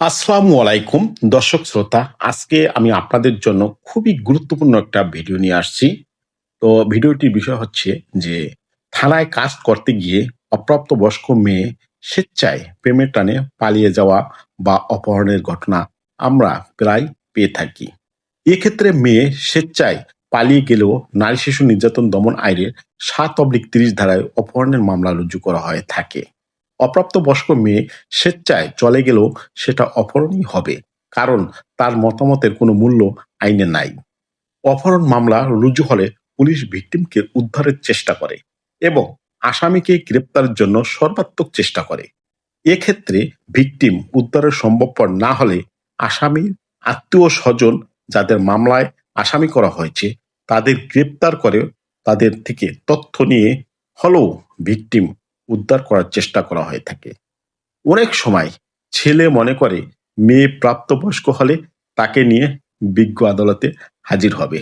আসসালামু আলাইকুম দর্শক শ্রোতা। আজকে আমি আপনাদের জন্য খুবই গুরুত্বপূর্ণ একটা ভিডিও নিয়ে আসছি। তো ভিডিওটির বিষয় হচ্ছে যে থানায় কাজ করতে গিয়ে অপ্রাপ্তবয়স্ক মেয়ে স্বেচ্ছায় প্রেমের টানে পালিয়ে যাওয়া বা অপহরণের ঘটনা আমরা প্রায় পেয়ে থাকি। এক্ষেত্রে মেয়ে স্বেচ্ছায় পালিয়ে গেলেও নারী শিশু নির্যাতন দমন আইনের ৭/৩০ ধারায় অপহরণের মামলা রুজু করা হয়ে থাকে। অপ্রাপ্তবয়স্ক মেয়ে স্বেচ্ছায় চলে গেলেও সেটা অপহরণই হবে, কারণ তার মতামতের কোনো মূল্য আইনে নাই। অপহরণ মামলা রুজু হলে পুলিশ ভিকটিমকে উদ্ধারের চেষ্টা করে এবং আসামিকে গ্রেপ্তারের জন্য সর্বাত্মক চেষ্টা করে। এক্ষেত্রে ভিকটিম উদ্ধারের সম্ভবপর না হলে আসামির আত্মীয় স্বজন যাদের মামলায় আসামি করা হয়েছে তাদের গ্রেপ্তার করে তাদের থেকে তথ্য নিয়ে হলেও ভিকটিম উদ্ধার করার চেষ্টা করা হয়ে থাকে। অনেক সময় ছেলে মনে করে মেয়ে প্রাপ্তবয়স্ক হলে তাকে নিয়ে বিজ্ঞ আদালতে হাজির হবে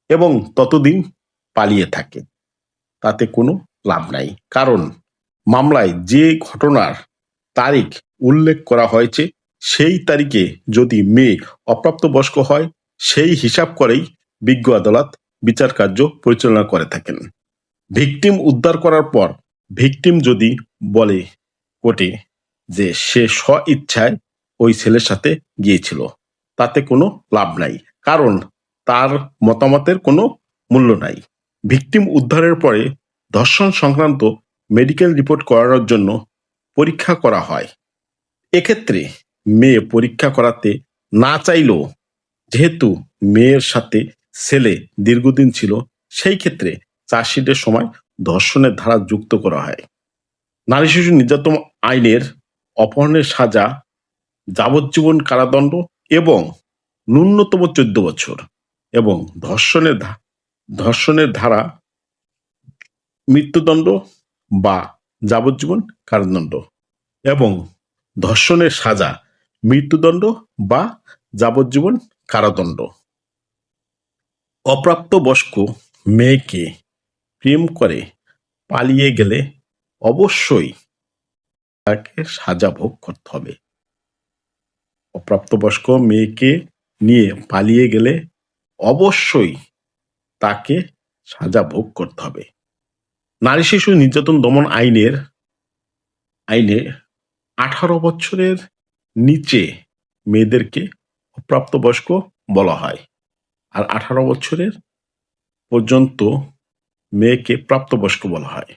এবং ততদিন পালিয়ে থাকে। তাতে কোনো লাভ নাই, কারণ মামলায় যে ঘটনার তারিখ উল্লেখ করা হয়েছে সেই তারিখে যদি মেয়ে অপ্রাপ্তবয়স্ক হয় সেই হিসাব করেই বিজ্ঞ আদালত বিচার কার্য পরিচালনা করে থাকেন। ভিকটিম উদ্ধার করার পর ভিকটিম যদি বলে কোর্টে যে সে স্ব-ইচ্ছায় ওই ছেলের সাথে গিয়েছিল, তাতে কোনো লাভ নাই, কারণ তার মতামতের কোনো মূল্য নাই। ভিকটিম উদ্ধারের পরে ধর্ষণ সংক্রান্ত মেডিকেল রিপোর্ট করানোর জন্য পরীক্ষা করা হয়। এক্ষেত্রে মেয়ে পরীক্ষা করাতে না চাইলেও যেহেতু মেয়ের সাথে ছেলে দীর্ঘদিন ছিল, সেই ক্ষেত্রে চার্জশিটের সময় ধর্ষণের ধারা যুক্ত করা হয়। নারী শিশু নির্যাতন আইনের অপহরণের সাজা যাবজ্জীবন কারাদণ্ড এবং ন্যূনতম ১৪ বছর এবং ধর্ষণের ধারা মৃত্যুদণ্ড বা যাবজ্জীবন কারাদণ্ড এবং ধর্ষণের সাজা মৃত্যুদণ্ড বা যাবজ্জীবন কারাদণ্ড। অপ্রাপ্তবয়স্ক মেয়েকে প্রেম করে পালিয়ে গেলে অবশ্যই তাকে সাজা ভোগ করতে হবে। অপ্রাপ্তবয়স্ক মেয়েকে নিয়ে পালিয়ে গেলে অবশ্যই তাকে সাজা ভোগ করতে হবে। নারী শিশু নির্যাতন দমন আইনে ১৮ বছরের নিচে মেয়েদেরকে অপ্রাপ্তবয়স্ক বলা হয়, আর ১৮ বছরের পর্যন্ত মেয়েকে প্রাপ্তবয়স্ক বলা হয়।